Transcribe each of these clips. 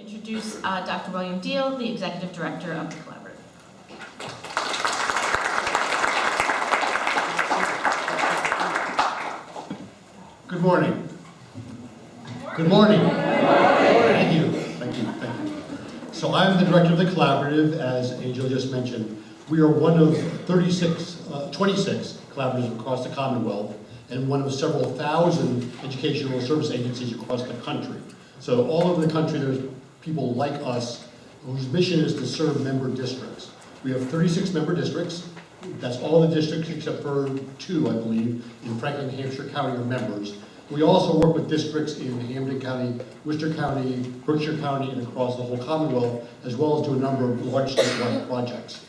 introduce Dr. William Deal, the Executive Director of the Collaborative. Good morning. Good morning. Thank you. Thank you. Thank you. So I'm the director of the Collaborative, as Angel just mentioned. We are one of 26 collaboratives across the Commonwealth and one of several thousand educational service agencies across the country. So all over the country there's people like us whose mission is to serve member districts. We have 36 member districts. That's all the districts except for 2, I believe, in Franklin and Hampshire County are members. We also work with districts in Hampden County, Worcester County, Berkshire County, and across the whole Commonwealth, as well as do a number of large statewide projects.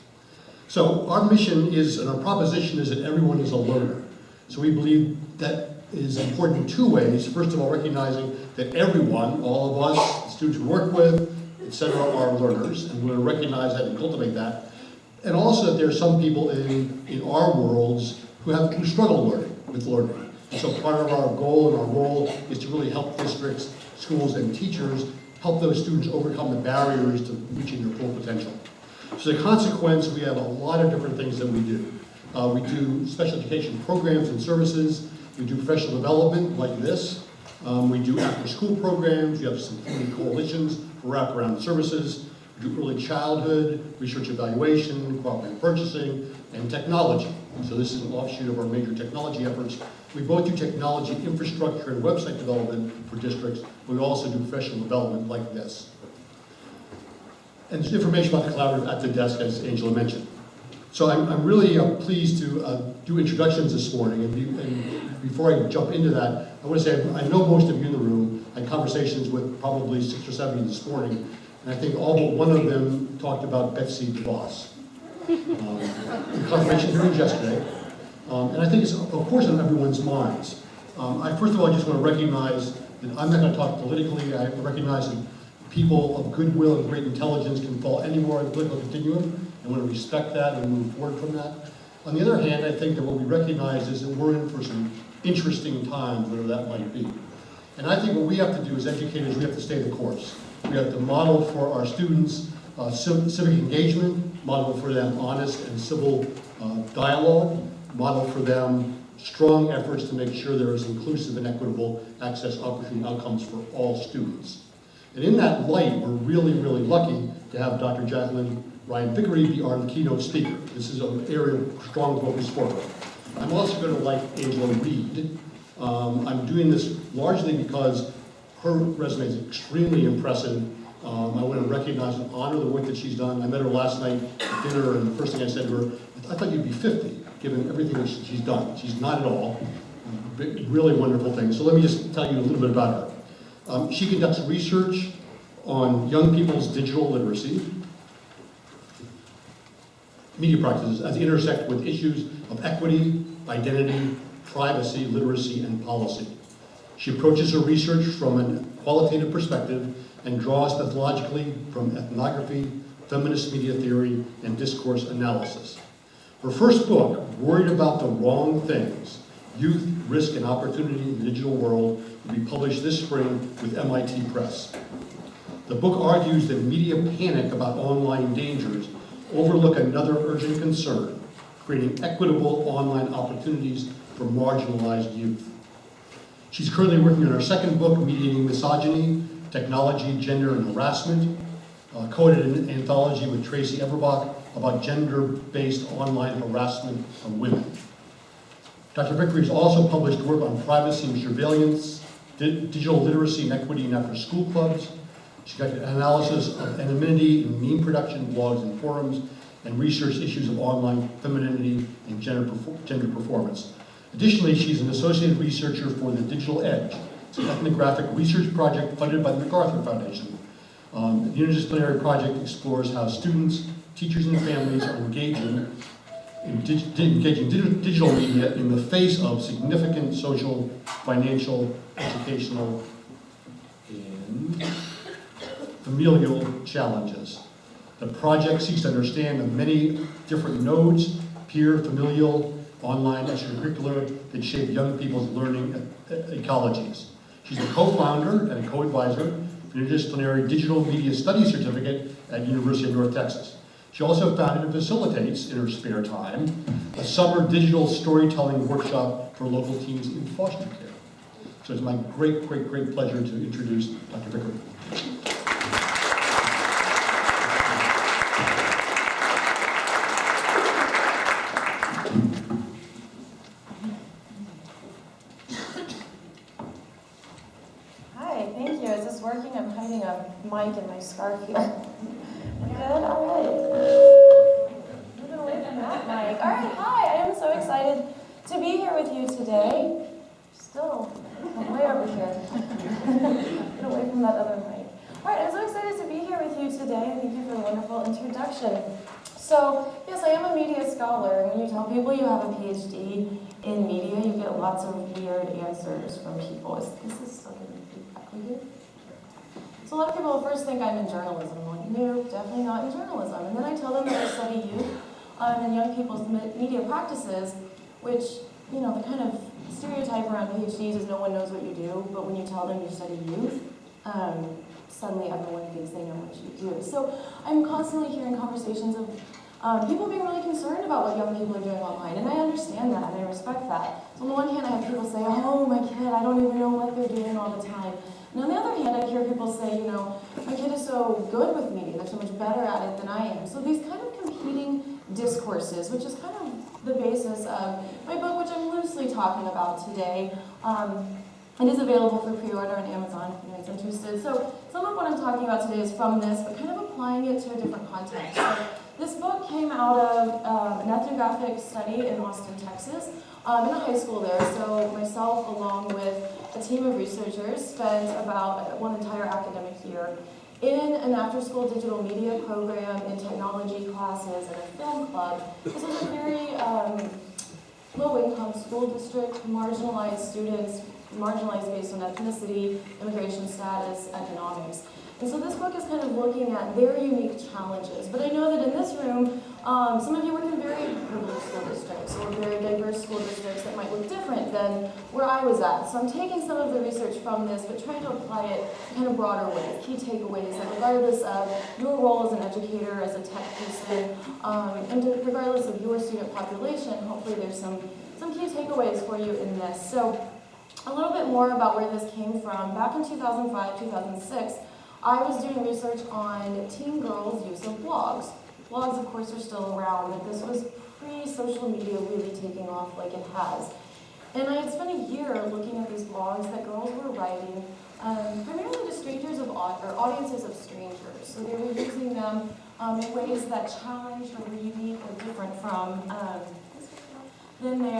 So our mission is, and our proposition is that everyone is a learner. So we believe that is important in 2 ways. First of all, recognizing that everyone, all of us, the students we work with, etc., are learners, and we're going to recognize that and cultivate that. And also that there are some people in our worlds who struggle with learning. And so part of our goal and our role is to really help districts, schools, and teachers help those students overcome the barriers to reaching their full potential. So as a consequence, we have a lot of different things that we do. We do special education programs and services. We do professional development like this. We do after-school programs. We have some community coalitions for wraparound services. We do early childhood, research evaluation, cooperative purchasing, and technology. So this is an offshoot of our major technology efforts. We both do technology infrastructure and website development for districts. But we also do professional development like this. And there's information about the Collaborative at the desk, as Angela mentioned. So I'm really pleased to do introductions this morning. And before I jump into that, I want to say I know most of you in the room. I had conversations with probably 6 or 7 this morning. And I think all but one of them talked about Betsy DeVos. In confirmation hearings yesterday. And I think it's, of course, on everyone's minds. First of all, I just want to recognize that I'm not going to talk politically. I recognize that people of goodwill and great intelligence can fall anywhere on the political continuum. I want to respect that and move forward from that. On the other hand, I think that what we recognize is that we're in for some interesting times, whatever that might be. And I think what we have to do as educators, we have to stay the course. We have to model for our students civic engagement, model for them honest and civil dialogue, model for them strong efforts to make sure there is inclusive and equitable access, opportunity, outcomes for all students. And in that light, we're really, really lucky to have Dr. Jacqueline Vickery be our keynote speaker. This is an area of strong focus for her. I'm also going to like Angela read. I'm doing this largely because her resume is extremely impressive. I want to recognize and honor the work that she's done. I met her last night at dinner, and the first thing I said to her, I thought you'd be 50, given everything that she's done. She's not at all. Really wonderful things. So let me just tell you a little bit about her. She conducts research on young people's digital literacy, media practices as they intersect with issues of equity, identity, privacy, literacy, and policy. She approaches her research from a qualitative perspective and draws methodologically from ethnography, feminist media theory, and discourse analysis. Her first book, Worried About the Wrong Things, Youth, Risk, and Opportunity in the Digital World, will be published this spring with MIT Press. The book argues that media panic about online dangers overlook another urgent concern, creating equitable online opportunities for marginalized youth. She's currently working on her second book, Mediating Misogyny, Technology, Gender, and Harassment, co-edited an anthology with Tracy Everbach about gender-based online harassment of women. Dr. Vickery has also published work on privacy and surveillance, digital literacy and equity in after-school clubs. She got an analysis of anonymity in meme production, blogs, and forums, and research issues of online femininity and gender performance. Additionally, she's an associate researcher for the Digital Edge. It's an ethnographic research project funded by the MacArthur Foundation. The interdisciplinary project explores how students, teachers, and families are engaging digital media in the face of significant social, financial, educational, and familial challenges. The project seeks to understand the many different nodes, peer, familial, online, extracurricular, that shape young people's learning ecologies. She's a co-founder and a co-advisor Interdisciplinary Digital Media Studies Certificate at University of North Texas. She also founded and facilitates, in her spare time, a summer digital storytelling workshop for local teens in foster care. So it's my great pleasure to introduce Dr. Vickery. Hi, thank you. Is this working? I'm hiding a mic in my scarf here. Good, all right. Moving away from that mic. All right, hi. I am so excited to be here with you today. Still, I'm way over here. Get away from that other mic. All right, I'm so excited to be here with you today, and thank you for the wonderful introduction. So, yes, I am a media scholar. When you tell people you have a PhD in media, you get lots of weird answers from people. Is this still getting feedback with you? So a lot of people first think I'm in journalism. I'm like, no, definitely not in journalism. And then I tell them that I study youth and young people's media practices, which, you know, the kind of stereotype around PhDs is no one knows what you do, but when you tell them you study youth, suddenly everyone thinks they know what you do. So I'm constantly hearing conversations of people being really concerned about what young people are doing online, and I understand that, and I respect that. So on the one hand, I have people say, oh, my kid, I don't even know what they're doing all the time. And on the other hand, I hear people say, you know, my kid is so good with media, they're so much better at it than I am. So these kind of competing discourses, which is kind of the basis of my book, which I'm loosely talking about today. It is available for pre-order on Amazon if anyone's interested. So some of what I'm talking about today is from this, but kind of applying it to a different context. So this book came out of an ethnographic study in Austin, Texas, in a high school there. So myself, along with a team of researchers, spent about one entire academic year in an after-school digital media program, in technology classes, and a film club. This was a very low-income school district, marginalized students, marginalized based on ethnicity, immigration status, economics. And so this book is kind of looking at their unique challenges. But I know that in this room, some of you work in very privileged school districts or very diverse school districts that might look different than where I was at. So I'm taking some of the research from this, but trying to apply it in kind of broader ways, key takeaways that regardless of your role as an educator, as a tech person, and regardless of your student population, hopefully there's some key takeaways for you in this. So a little bit more about where this came from. Back in 2005, 2006, I was doing research on teen girls' use of blogs. Blogs, of course, are still around, but this was pre-social media really taking off like it has. And I had spent a year looking at these blogs that girls were writing, primarily to strangers or audiences of strangers. So they were using them in ways that challenged or were unique or different than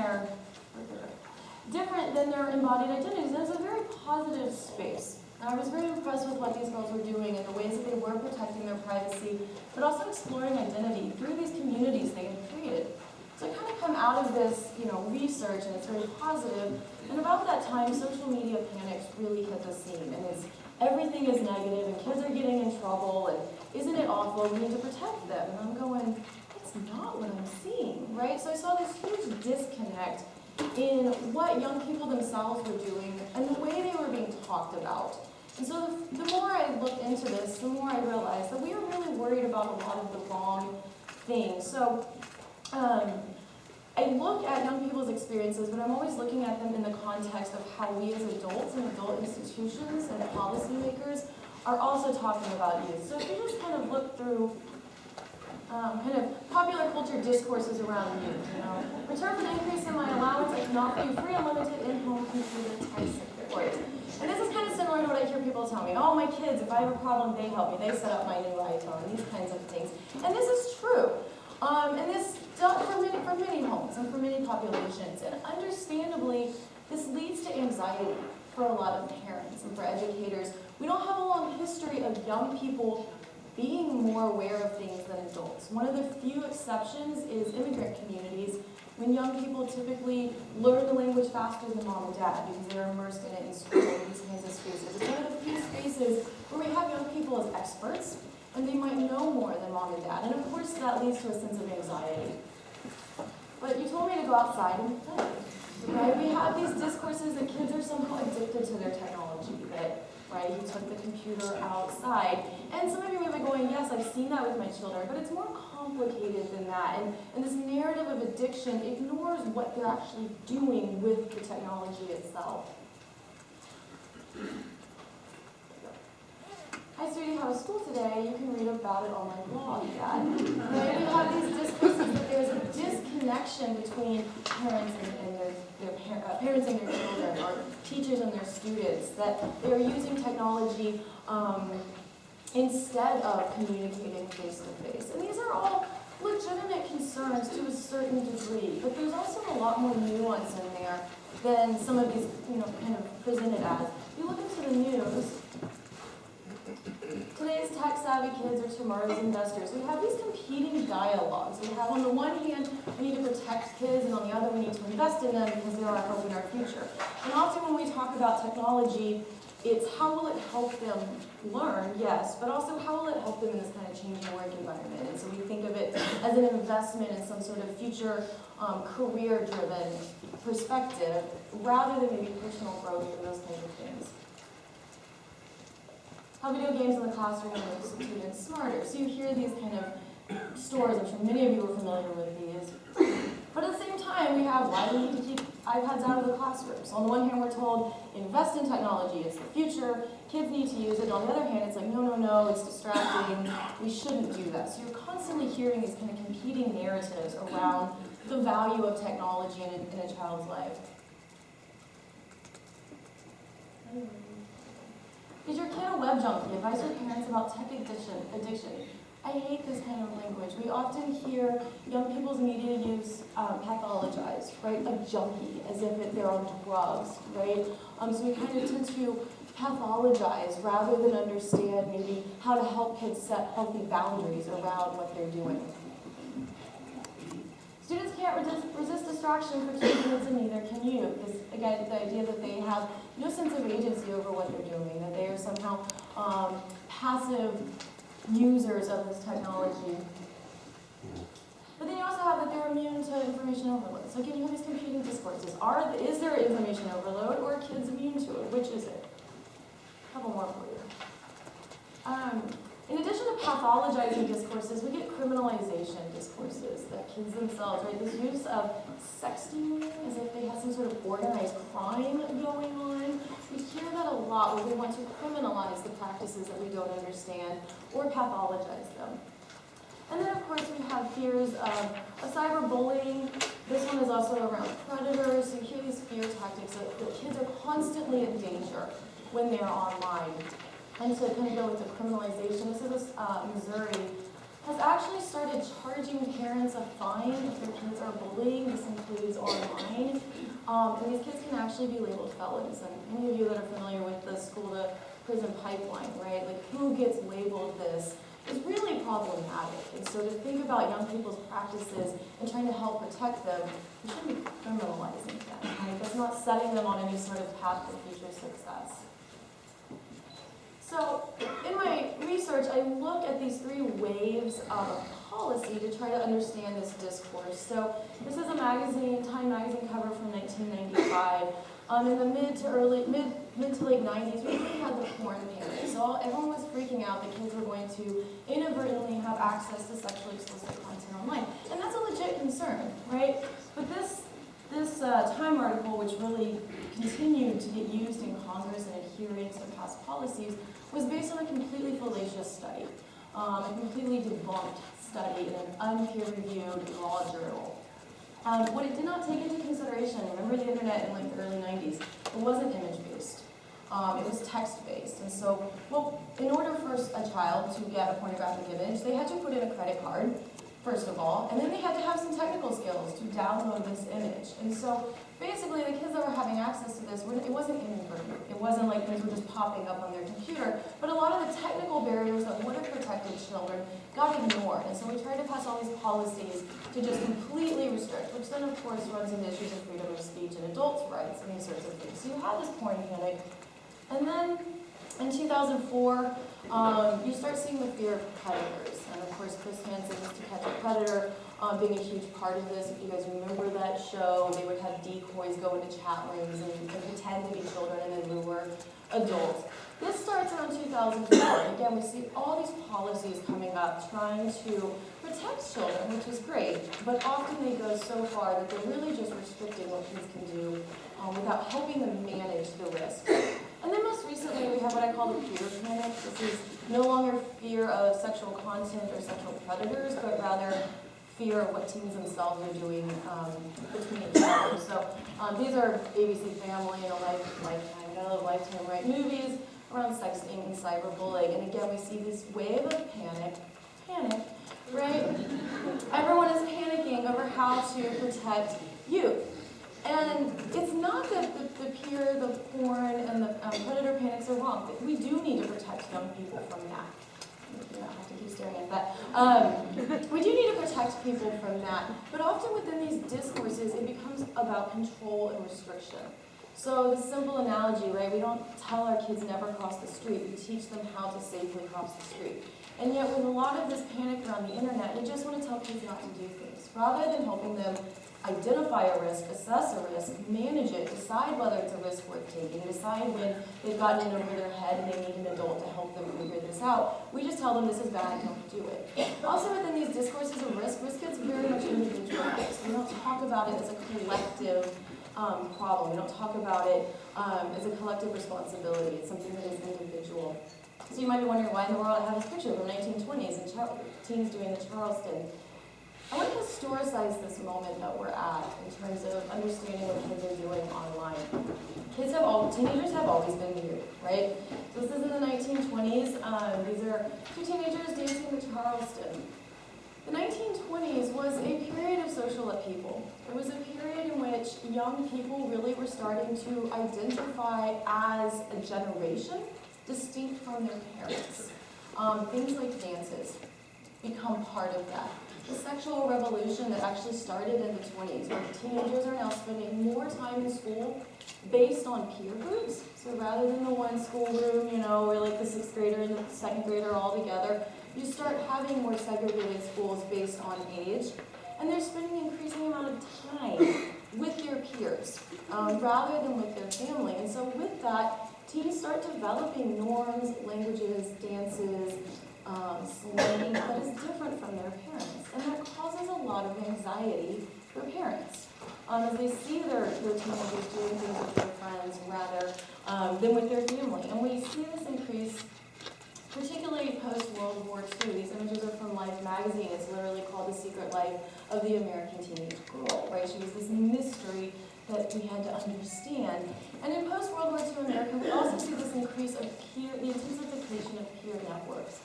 their embodied identities. And it was a very positive space. I was very impressed with what these girls were doing and the ways that they were protecting their privacy, but also exploring identity through these communities they had created. So I kind of come out of this, research, and it's very positive. And about that time, social media panics really hit the scene, and everything is negative, and kids are getting in trouble, and isn't it awful? We need to protect them. And I'm going, that's not what I'm seeing, right? So I saw this huge disconnect in what young people themselves were doing and the way they were being talked about. And so the more I looked into this, the more I realized that we were really worried about a lot of the wrong things. So I look at young people's experiences, but I'm always looking at them in the context of how we as adults and adult institutions and policymakers are also talking about youth. So if you just kind of look through kind of popular culture discourses around youth, return for an increase in my allowance, I can offer you free unlimited in-home computer tech support. And this is kind of similar to what I hear people tell me. Oh, my kids, if I have a problem, they help me. They set up my new iPhone, these kinds of things. And this is true. And this done for many homes and for many populations. And understandably, this leads to anxiety for a lot of parents and for educators. We don't have a long history of young people being more aware of things than adults. One of the few exceptions is immigrant communities, when young people typically learn the language faster than mom and dad because they're immersed in it in school and these kinds of spaces. It's one of the few spaces where we have young people as experts, and they might know more than mom and dad. And of course, that leads to a sense of anxiety. But you told me to go outside and play, right? We have these discourses that kids are somehow addicted to their technology, that right? He took the computer outside. And some of you may be going, yes, I've seen that with my children, but it's more complicated than that. And this narrative of addiction ignores what they're actually doing with the technology itself. Hi, sweetie, how was school today? You can read about it on my blog, Dad. Right? We have these discourses that there's a disconnection between parents and parents and their children, or teachers and their students, that they're using technology instead of communicating face-to-face. And these are all legitimate concerns to a certain degree, but there's also a lot more nuance in there than some of these, kind of presented as. If you look into the news, today's tech-savvy kids are tomorrow's investors. We have these competing dialogues. We have, on the one hand, we need to protect kids, and on the other, we need to invest in them because they are our hope in our future. And often when we talk about technology, it's how will it help them learn, yes, but also how will it help them in this kind of changing work environment. And so we think of it as an investment in some sort of future career-driven perspective, rather than maybe personal growth and those kinds of things. How video games in the classroom make students smarter. So you hear these kind of stories, I'm sure many of you are familiar with these. But at the same time, we have why we need to keep iPads out of the classroom. So on the one hand, we're told, invest in technology, it's the future, kids need to use it. And on the other hand, it's like, no, it's distracting, we shouldn't do that. So you're constantly hearing these kind of competing narratives around the value of technology in a child's life. Is your kid a web junkie? Advise your parents about tech addiction. I hate this kind of language. We often hear young people's media use pathologized, right? A junkie, as if they're on drugs, right? So we kind of tend to pathologize rather than understand maybe how to help kids set healthy boundaries around what they're doing. Students can't resist distraction for 2 minutes, and neither can you. Because, again, the idea that they have no sense of agency over what they're doing, that they are somehow passive users of this technology. But then you also have that they're immune to information overload. So again, you have these competing discourses. Is there information overload, or are kids immune to it? Which is it? A couple more for you. In addition to pathologizing discourses, we get criminalization discourses, that kids themselves, right? This use of sexting as if they have some sort of organized crime going on. We hear that a lot where we want to criminalize the practices that we don't understand or pathologize them. And then, of course, we have fears of cyberbullying. This one is also around predators. So you hear these fear tactics that kids are constantly in danger when they're online. And to kind of go with the criminalization, this is Missouri, has actually started charging parents a fine if their kids are bullying. This includes online. And these kids can actually be labeled felons. And any of you that are familiar with the school-to-prison pipeline, right? Like, who gets labeled this is really problematic. And so to think about young people's practices and trying to help protect them, we shouldn't be criminalizing them, right? That's not setting them on any sort of path to future success. So in my research, I look at these 3 waves of policy to try to understand this discourse. So this is a magazine, TiE magazine cover from 1995. In the mid to late 90s, we really had the porn panic. So everyone was freaking out that kids were going to inadvertently have access to sexually explicit content online. And that's a legit concern, right? But this Time article, which really continued to get used in Congress and adhering to past policies, was based on a completely fallacious study, a completely debunked study in an unpeer-reviewed law journal. What it did not take into consideration, remember the internet in like the early 90s, it wasn't image-based. It was text-based. And so, in order for a child to get a pornographic image, they had to put in a credit card, first of all, and then they had to have some technical skills to download this image. And so basically the kids that were having access to this, it wasn't inadvertent. It wasn't like things were just popping up on their computer, but a lot of the technical barriers that would have protected children got ignored. And so we tried to pass all these policies to just completely restrict, which then of course runs into issues of freedom of speech and adults' rights and these sorts of things. So you have this porn panic. And then in 2004, you start seeing the fear of predators. And of course, Chris Hansen's To Catch a Predator being a huge part of this. If you guys remember that show, they would have decoys go into chat rooms and pretend to be children and then lure adults. This starts around 2004. And again, we see all these policies coming up trying to protect children, which is great, but often they go so far that they're really just restricting what kids can do without helping them manage the risk. And then most recently, we have what I call the fear panic. This is no longer fear of sexual content or sexual predators, but rather fear of what teens themselves are doing between each other. So these are ABC Family and Lifetime Right movies around sexting and cyberbullying. And again, we see this wave of panic, right? Everyone is panicking over how to protect youth. And it's not that the peer, the porn, and the predator panics are wrong. We do need to protect young people from that. You don't have to keep staring at that. We do need to protect people from that. But often within these discourses, it becomes about control and restriction. So the simple analogy, right? We don't tell our kids never cross the street. We teach them how to safely cross the street. And yet with a lot of this panic around the internet, we just want to tell kids not to do things. Rather than helping them identify a risk, assess a risk, manage it, decide whether it's a risk worth taking, decide when they've gotten in over their head and they need an adult to help them figure this out. We just tell them this is bad, don't do it. Also within these discourses of risk gets very much individualized. We don't talk about it as a collective problem. We don't talk about it as a collective responsibility. It's something that is individual. So you might be wondering why in the world I have this picture from the 1920s and teens doing the Charleston. I want to historicize this moment that we're at in terms of understanding what kids are doing online. Teenagers have always been weird, right? So this is in the 1920s. These are two teenagers dancing the Charleston. The 1920s was a period of social upheaval. It was a period in which young people really were starting to identify as a generation distinct from their parents. Things like dances become part of that. The sexual revolution that actually started in the 20s, where teenagers are now spending more time in school based on peer groups. So rather than the one schoolroom, where like the 6th grader and the 2nd grader all together, you start having more segregated schools based on age. And they're spending an increasing amount of time with their peers, rather than with their family. And so with that, teens start developing norms, languages, dances, slang that is different from their parents. And that causes a lot of anxiety for parents as they see their teenagers doing things with their friends rather than with their family. And we see this increase particularly post-World War II. These images are from Life magazine. It's literally called The Secret Life of the American Teenage Girl, right? She was this mystery that we had to understand. And in post-World War II America, we also see this increase of the intensification of peer networks.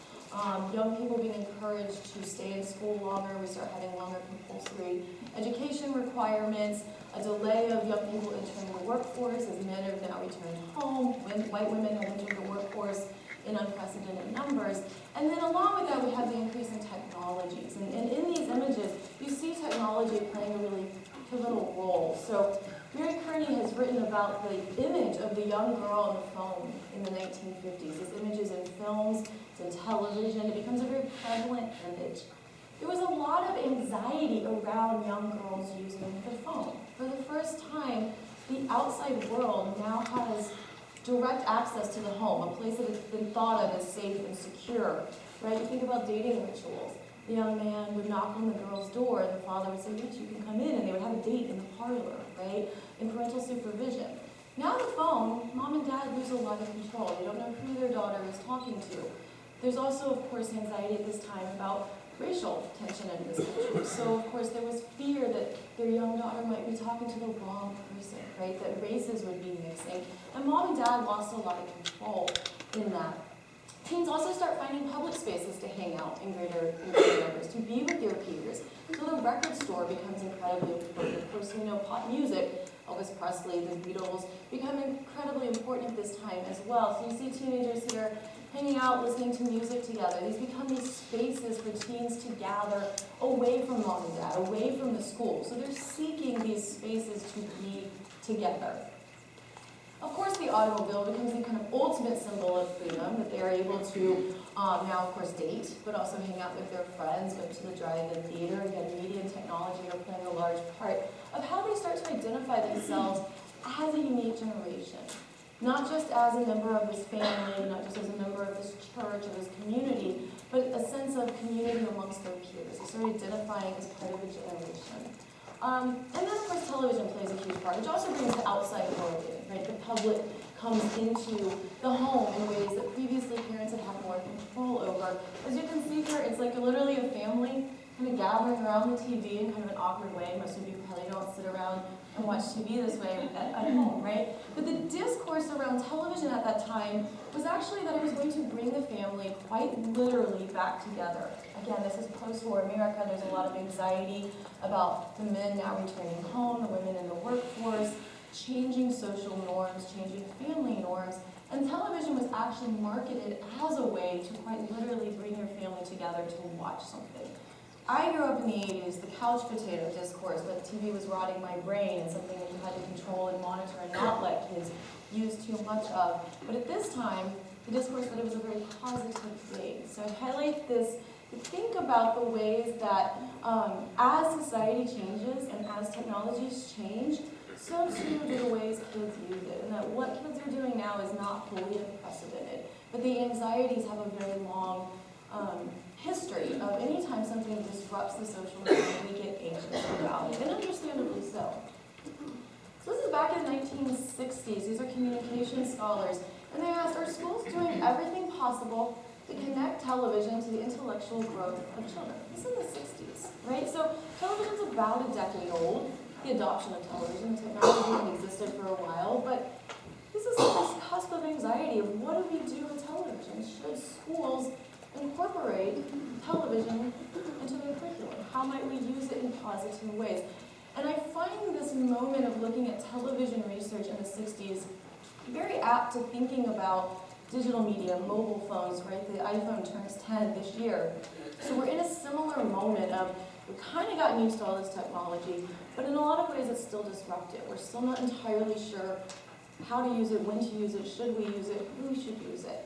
Young people being encouraged to stay in school longer. We start having longer compulsory education requirements, a delay of young people entering the workforce as men have now returned home, white women have entered the workforce in unprecedented numbers. And then along with that, we have the increase in technologies. And in these images, you see technology playing a really pivotal role. So Mary Kearney has written about the image of the young girl on the phone in the 1950s. This image is in films, it's in television, it becomes a very prevalent image. There was a lot of anxiety around young girls using the phone. For the first time, the outside world now has direct access to the home, a place that has been thought of as safe and secure, right? You think about dating rituals. The young man would knock on the girl's door, and the father would say, "Rich, you can come in," and they would have a date in the parlor, right? In parental supervision. Now the phone, mom and dad lose a lot of control. They don't know who their daughter is talking to. There's also, of course, anxiety at this time about racial tension in this country. So, of course, there was fear that their young daughter might be talking to the wrong person, right? That races would be mixing. And mom and dad lost a lot of control in that. Teens also start finding public spaces to hang out in greater numbers, to be with their peers. So the record store becomes incredibly important. Of course, we know pop music, Elvis Presley, the Beatles, become incredibly important at this time as well. So you see teenagers here hanging out, listening to music together. These become these spaces for teens to gather away from mom and dad, away from the school. So they're seeking these spaces to be together. Of course, the automobile becomes the kind of ultimate symbol of freedom, that they are able to now, of course, date, but also hang out with their friends, go to the drive-in theater. Again, media and technology are playing a large part of how they start to identify themselves as a unique generation. not just as a member of his family, not just as a member of his church or his community, but a sense of community amongst their peers. They started identifying as part of a generation. And then, of course, television plays a huge part, which also brings the outside world in, right? The public comes into the home in ways that previously parents had had more control over. As you can see here, it's like literally a family kind of gathering around the TV in kind of an awkward way. Most of you probably don't sit around and watch TV this way at home, right? But the discourse around television at that time was actually that it was going to bring the family quite literally back together. Again, this is post-war America. There's a lot of anxiety about the men now returning home, the women in the workforce, changing social norms, changing family norms. And television was actually marketed as a way to quite literally bring your family together to watch something. I grew up in the 80s, the couch potato discourse, that TV was rotting my brain and something that you had to control and monitor and not let kids use too much of. But at this time, the discourse that it was a very positive thing. So I highlight this to think about the ways that as society changes and as technologies change, so too do the ways kids use it. And that what kids are doing now is not wholly unprecedented. But the anxieties have a very long history of anytime something disrupts the social norm, we get anxious about it, and understandably so. So this is back in the 1960s. These are communication scholars, and they asked, are schools doing everything possible to connect television to the intellectual growth of children? This is in the 60s, right? So television's about a decade old, the adoption of television. Technology had existed for a while, but this is this cusp of anxiety of what do we do with television? Should schools incorporate television into their curriculum? How might we use it in positive ways? And I find this moment of looking at television research in the 60s very apt to thinking about digital media, mobile phones, right? The iPhone turns 10 this year. So we're in a similar moment of we've kind of gotten used to all this technology, but in a lot of ways it's still disruptive. We're still not entirely sure how to use it, when to use it, should we use it, who should use it.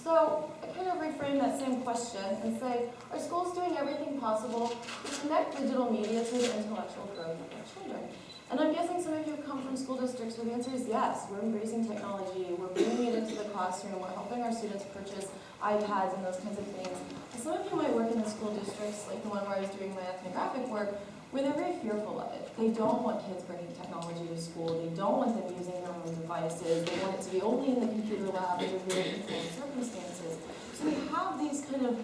So I kind of reframe that same question and say, are schools doing everything possible to connect digital media to the intellectual growth of their children? And I'm guessing some of you come from school districts where the answer is yes. We're embracing technology, we're bringing it into the classroom, we're helping our students purchase iPads and those kinds of things. And some of you might work in the school districts, like the one where I was doing my ethnographic work, where they're very fearful of it. They don't want kids bringing technology to school. They don't want them using their own devices. They want it to be only in the computer lab under very controlled circumstances. So we have these kind of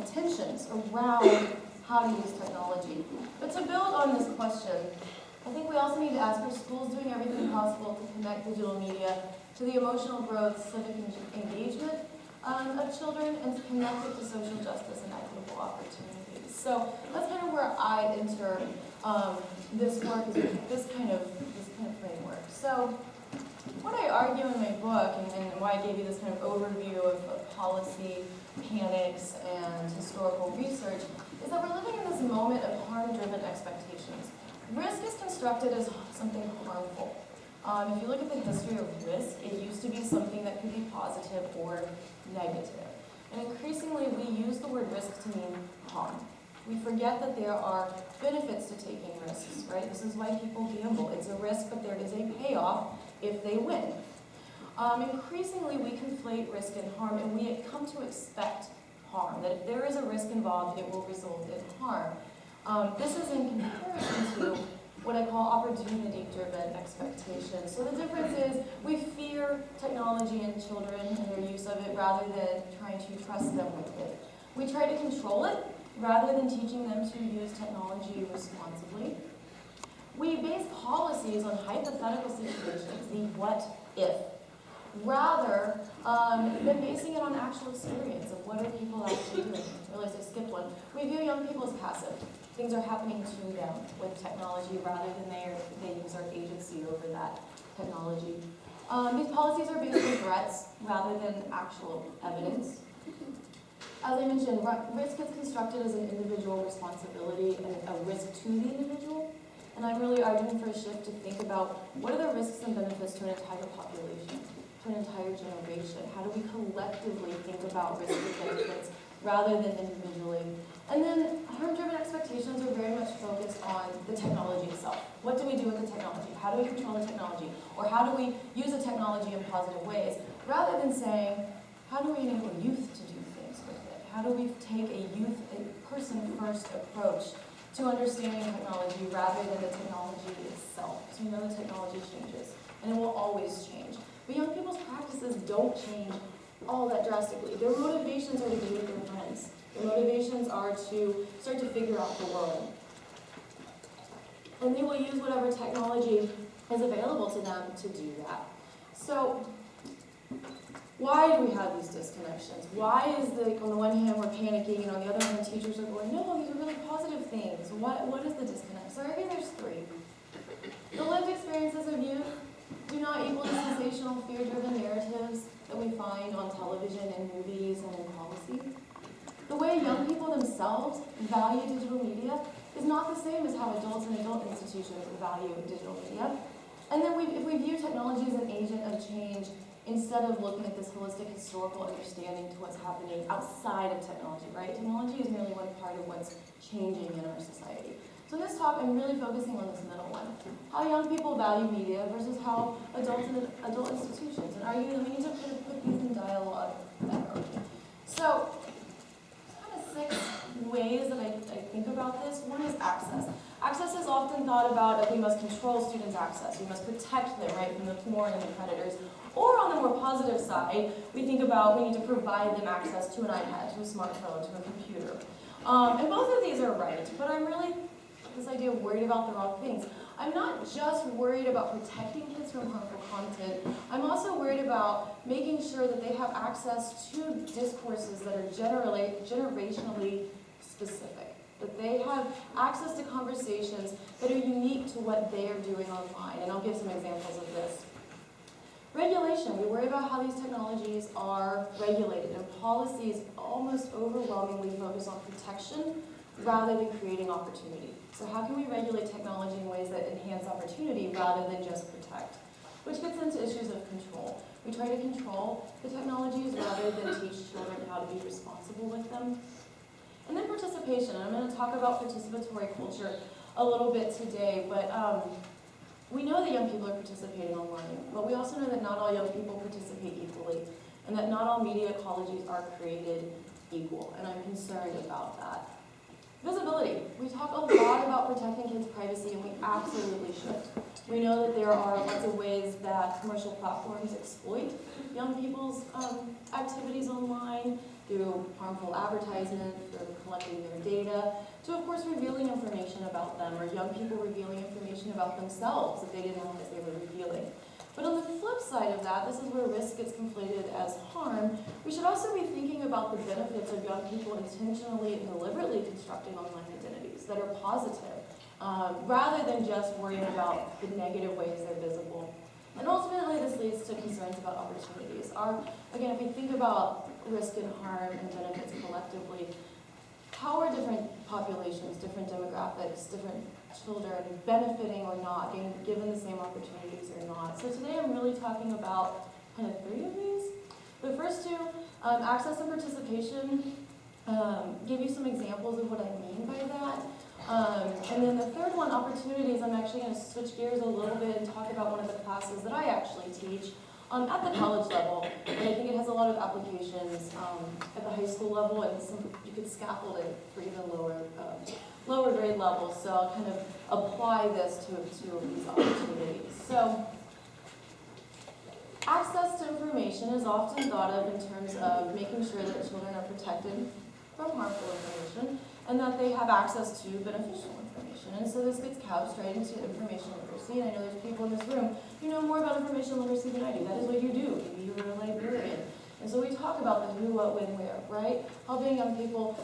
tensions around how to use technology. But to build on this question, I think we also need to ask, are schools doing everything possible to connect digital media to the emotional growth, civic engagement of children, and to connect it to social justice and equitable opportunities? So that's kind of where I enter this work, is this kind of framework. So what I argue in my book, and why I gave you this kind of overview of policy, mechanics, and historical research, is that we're living in this moment of harm-driven expectations. Risk is constructed as something harmful. If you look at the history of risk, it used to be something that could be positive or negative. And increasingly, we use the word risk to mean harm. We forget that there are benefits to taking risks, right? This is why people gamble. It's a risk, but there is a payoff if they win. Increasingly, we conflate risk and harm, and we come to expect harm, that if there is a risk involved, it will result in harm. This is in comparison to what I call opportunity-driven expectations. So the difference is we fear technology and children and their use of it rather than trying to trust them with it. We try to control it rather than teaching them to use technology responsibly. We base policies on hypothetical situations, the what if, rather than basing it on actual experience of what are people actually doing. I realize I skipped one. We view young people as passive. Things are happening to them with technology rather than they use our agency over that technology. These policies are based on threats rather than actual evidence. As I mentioned, risk is constructed as an individual responsibility and a risk to the individual. And I'm really arguing for a shift to think about what are the risks and benefits to an entire population, to an entire generation. How do we collectively think about risks and benefits rather than individually? And then harm-driven expectations are very much focused on the technology itself. What do we do with the technology? How do we control the technology? Or how do we use the technology in positive ways? Rather than saying, how do we enable youth to do things with it? How do we take a person-first approach to understanding technology rather than the technology itself? Because we know the technology changes, and it will always change. But young people's practices don't change all that drastically. Their motivations are to be with their friends. Their motivations are to start to figure out the world. And they will use whatever technology is available to them to do that. So, why do we have these disconnections? Why is on the one hand we're panicking, and on the other hand teachers are going, no, these are really positive things. What is the disconnect? So I argue there's three. The lived experiences of youth do not equal the sensational, fear-driven narratives that we find on television, in movies, and in policy. The way young people themselves value digital media is not the same as how adults and adult institutions value digital media. And then if we view technology as an agent of change, instead of looking at this holistic historical understanding to what's happening outside of technology, right? Technology is merely one part of what's changing in our society. So in this talk, I'm really focusing on this middle one. How young people value media versus how adults and adult institutions, and argue that we need to kind of put these in dialogue better. So, kind of 6 ways that I think about this. One is access. Access is often thought about as we must control students' access. We must protect them, right, from the porn and the predators. Or on the more positive side, we think about we need to provide them access to an iPad, to a smartphone, to a computer. And both of these are right, but I'm really, this idea of worried about the wrong things. I'm not just worried about protecting kids from harmful content. I'm also worried about making sure that they have access to discourses that are generationally specific. That they have access to conversations that are unique to what they are doing online. And I'll give some examples of this. Regulation. We worry about how these technologies are regulated, and policies almost overwhelmingly focus on protection rather than creating opportunity. So how can we regulate technology in ways that enhance opportunity rather than just protect? Which gets into issues of control. We try to control the technologies rather than teach children how to be responsible with them. And then participation. And I'm going to talk about participatory culture a little bit today, but we know that young people are participating online, but we also know that not all young people participate equally, and that not all media ecologies are created equal, and I'm concerned about that. Visibility. We talk a lot about protecting kids' privacy, and we absolutely should. We know that there are lots of ways that commercial platforms exploit young people's activities online, through harmful advertisement, through collecting their data, to of course revealing information about them, or young people revealing information about themselves that they didn't realize they were revealing. But on the flip side of that, this is where risk gets conflated as harm. We should also be thinking about the benefits of young people intentionally and deliberately constructing online identities that are positive, rather than just worrying about the negative ways they're visible. And ultimately, this leads to concerns about opportunities. Again, if we think about risk and harm and benefits collectively, how are different populations, different demographics, different children benefiting or not, being given the same opportunities or not? So today I'm really talking about kind of 3 of these. The first 2, access and participation, give you some examples of what I mean by that. And then the third one, opportunities, I'm actually going to switch gears a little bit and talk about one of the classes that I actually teach at the college level. And I think it has a lot of applications at the high school level, and you could scaffold it for even lower grade levels. So I'll kind of apply this to these opportunities. So access to information is often thought of in terms of making sure that children are protected from harmful information, and that they have access to beneficial information. And so this gets couched right into information literacy. And I know there's people in this room who know more about information literacy than I do. That is what you do. Maybe you're a librarian. And so we talk about the who, what, when, where, right? Helping young people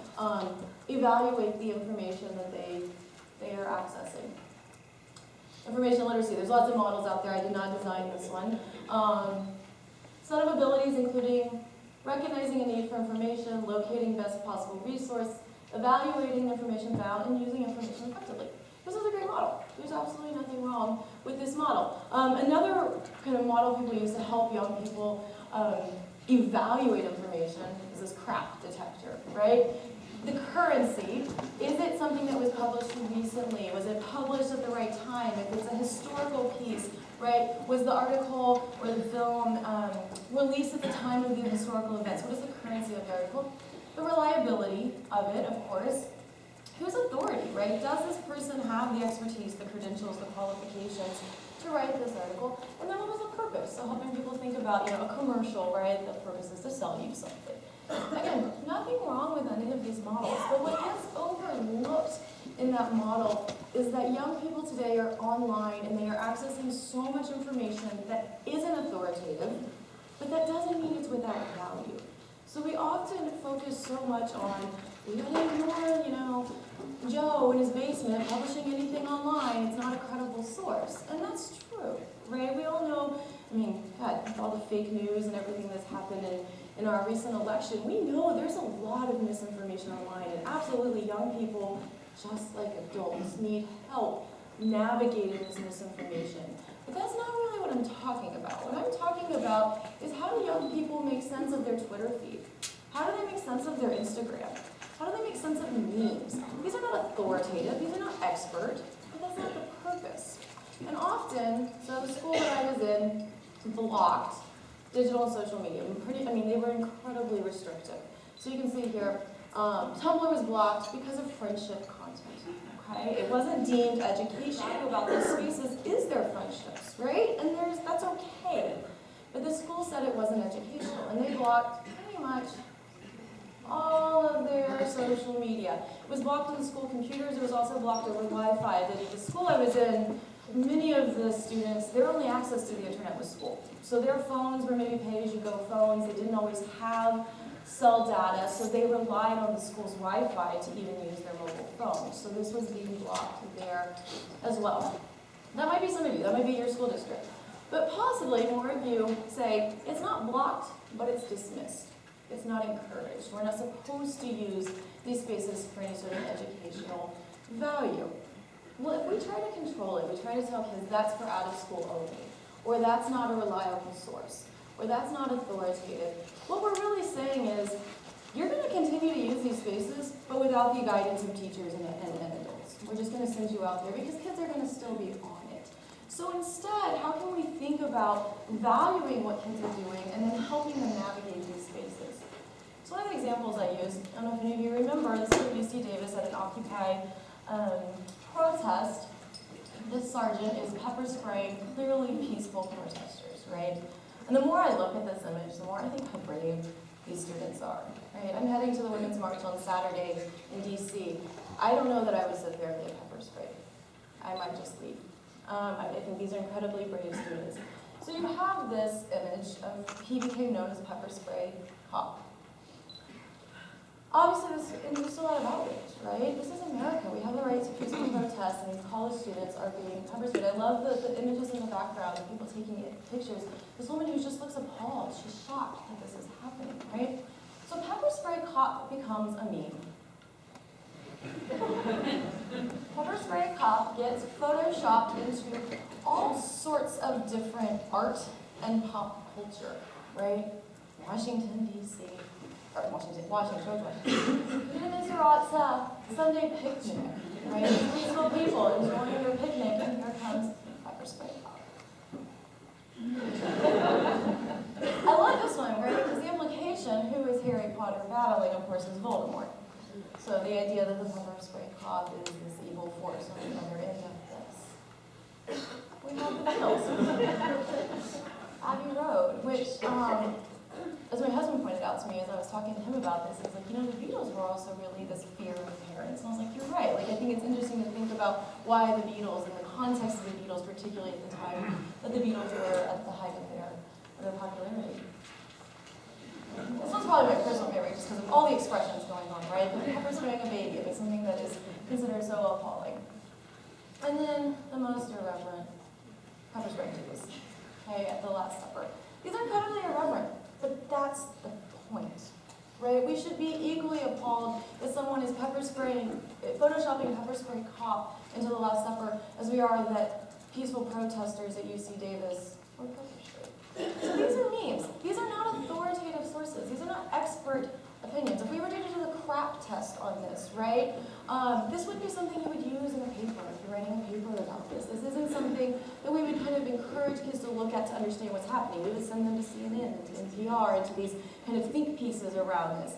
evaluate the information that they are accessing. Information literacy. There's lots of models out there. I did not design this one. Set of abilities including recognizing a need for information, locating best possible resource, evaluating information found, and using information effectively. This is a great model. There's absolutely nothing wrong with this model. Another kind of model people use to help young people evaluate information is this crap detector, right? the currency, is it something that was published recently? Was it published at the right time? If it's a historical piece, right? Was the article or the film released at the time of the historical events? What is the currency of the article? The reliability of it, of course. Whose authority, right? Does this person have the expertise, the credentials, the qualifications to write this article? And then what was the purpose? So helping people think about, a commercial, right? The purpose is to sell you something. Again, nothing wrong with any of these models, but what gets overlooked in that model is that young people today are online and they are accessing so much information that isn't authoritative, but that doesn't mean it's without value. So we often focus so much on, we gotta ignore, Joe in his basement publishing anything online. It's not a credible source. And that's true, right? We all know, God, with all the fake news and everything that's happened in our recent election, we know there's a lot of misinformation online, and absolutely young people, just like adults, need help navigating this misinformation. But that's not really what I'm talking about. What I'm talking about is, how do young people make sense of their Twitter feed? How do they make sense of their Instagram? How do they make sense of memes? These are not authoritative, these are not expert, but that's not the purpose. And often, so the school that I was in blocked digital and social media. They were incredibly restrictive. So you can see here, Tumblr was blocked because of friendship content. Okay? It wasn't deemed educational about these spaces. Is there friendships, right? And that's okay. But the school said it wasn't educational, and they blocked pretty much all of their social media. It was blocked on the school computers. It was also blocked over Wi-Fi. The school I was in, many of the students, their only access to the internet was school. So their phones were maybe pay-as-you-go phones. They didn't always have cell data, so they relied on the school's Wi-Fi to even use their mobile phones. So this was being blocked there as well. That might be some of you. That might be your school district. But possibly more of you say, it's not blocked, but it's dismissed. It's not encouraged. We're not supposed to use these spaces for any sort of educational value. Well, if we try to control it, we try to tell kids that's for out of school only, or that's not a reliable source, or that's not authoritative, what we're really saying is, you're going to continue to use these spaces, but without the guidance of teachers and adults. We're just going to send you out there because kids are going to still be on it. So instead, how can we think about valuing what kids are doing and then helping them navigate these spaces? So one of the examples I use, I don't know if any of you remember, this is at UC Davis at an Occupy protest. This sergeant is pepper spraying clearly peaceful protesters, right? And the more I look at this image, the more I think how brave these students are, right? I'm heading to the Women's March on Saturday in DC. I don't know that I would sit there and get pepper sprayed. I might just leave. I think these are incredibly brave students. So you have this image of, he became known as pepper spray cop. Obviously, this induced a lot of outrage, right? This is America. We have the right to peaceful protest, and these college students are being pepper sprayed. I love the images in the background of people taking pictures. This woman who just looks appalled. She's shocked that this is happening, right? So pepper spray cop becomes a meme. Pepper spray cop gets photoshopped into all sorts of different art and pop culture, right? Washington, D.C. Washington. Even Mr. Sunday picnic, right? Peaceful people enjoying their picnic, and here comes pepper spray cop. I love this one, right? Because the implication, who is Harry Potter battling, of course, is Voldemort. So the idea that the pepper spray cop is this evil force on the other end of this. We have the Beatles. Abbey Road, which, as my husband pointed out to me as I was talking to him about this, is like, the Beatles were also really this fear of parents. And I was like, you're right. Like, I think it's interesting to think about why the Beatles and the context of the Beatles, particularly at the time that the Beatles were at the height of their popularity. This one's probably my personal favorite just because of all the expressions going on, right? The pepper spraying a baby, it's something that is considered so appalling. And then the most irreverent pepper spraying Jesus, okay, at the Last Supper. These are incredibly irreverent, but that's the point, right? We should be equally appalled if someone is photoshopping pepper spray cop into the Last Supper as we are that peaceful protesters at UC Davis were pepper sprayed. So these are memes. These are not authoritative sources. These are not expert opinions. If we were to do the crap test on this, right, this would be something you would use in a paper if you're writing a paper about this. This isn't something that we would kind of encourage kids to look at to understand what's happening. We would send them to CNN, to NPR, and to these kind of think pieces around this.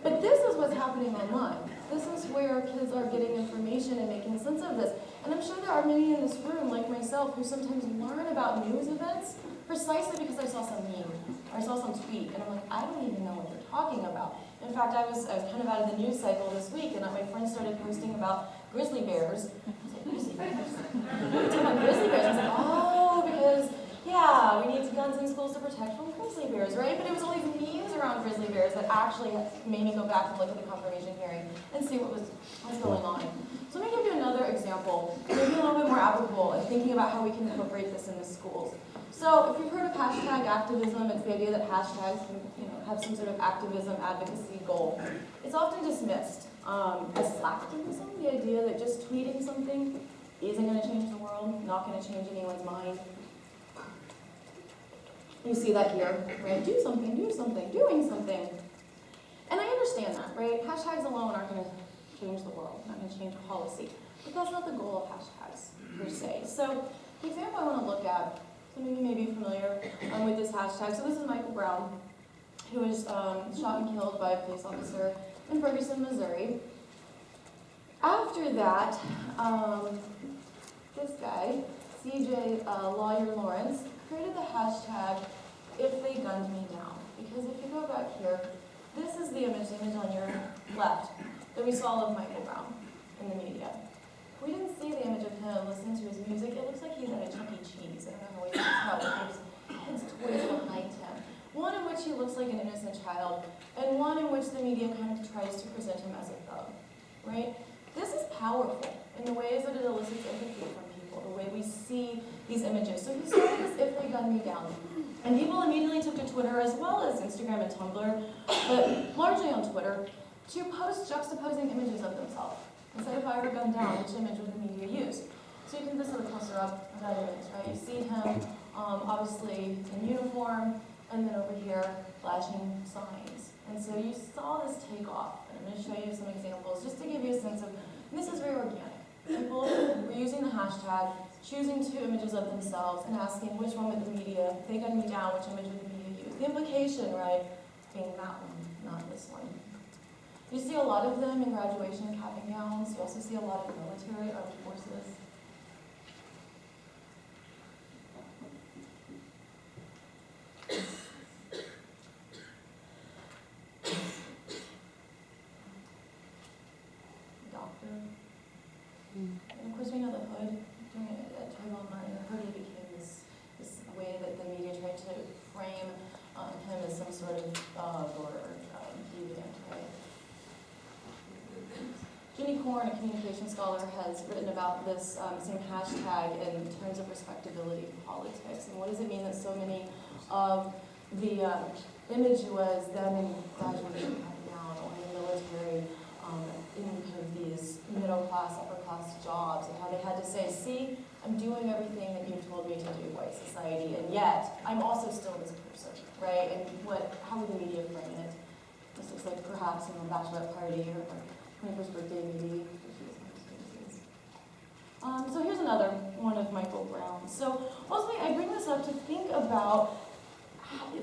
But this is what's happening online. This is where kids are getting information and making sense of this. And I'm sure there are many in this room, like myself, who sometimes learn about news events precisely because I saw some meme, or I saw some tweet, and I'm like, I don't even know what they're talking about. In fact, I was kind of out of the news cycle this week, and my friends started posting about grizzly bears. I was like, grizzly bears? We're talking about grizzly bears. I was like, oh, because, yeah, we need guns in schools to protect from grizzly bears, right? But it was all these memes around grizzly bears that actually made me go back and look at the confirmation hearing and see what was going on. So let me give you another example, maybe a little bit more applicable in thinking about how we can incorporate this in the schools. So if you've heard of hashtag activism, it's the idea that hashtags can, have some sort of activism, advocacy goal. It's often dismissed as slacktivism, the idea that just tweeting something isn't going to change the world, not going to change anyone's mind. You see that here, right? Do something, doing something. And I understand that, right? Hashtags alone aren't going to change the world, not going to change policy. But that's not the goal of hashtags, per se. So the example I want to look at, some of you may be familiar with this hashtag. So this is Michael Brown, who was shot and killed by a police officer in Ferguson, Missouri. After that, this guy, CJ Lawyer Lawrence, created the hashtag, if they gunned me down. Because if you go back here, this is the image on your left that we saw of Michael Brown in the media. We didn't see the image of him listening to his music. It looks like he's at a Chuck E. Cheese. I don't know how he tell with his toys behind him. One in which he looks like an innocent child, and one in which the media kind of tries to present him as a thug, right? This is powerful in the ways that it elicits empathy from people, the way we see these images. So he started this if they gunned me down. And people immediately took to Twitter as well as Instagram and Tumblr, but largely on Twitter, to post juxtaposing images of themselves. Instead of fire a gun down, which image would the media use? So you can this is a closer up of that image, right? You see him obviously in uniform, and then over here flashing signs. And so you saw this take off. And I'm going to show you some examples just to give you a sense of, and this is very organic. People were using the hashtag, choosing two images of themselves and asking which one would the media, if they gunned me down, which image would the media use? The implication, right, being that one, not this one. You see a lot of them in graduation capping gowns. You also see a lot of military armed forces. Doctor. And of course we know the hood during at TiE Online. The hoodie became this way that the media tried to frame him as some sort of thug or deviant, right? Jenny Korn, a communication scholar, has written about this same hashtag in terms of respectability in politics. And what does it mean that so many of the image was them in graduation down or in the military, in kind of these middle-class, upper-class jobs, and how they had to say, see, I'm doing everything that you've told me to do, white society, and yet I'm also still this person, right? And how would the media frame it? This looks like perhaps a bachelorette party or 21st birthday maybe. So here's another one of Michael Brown. So ultimately I bring this up to think about, you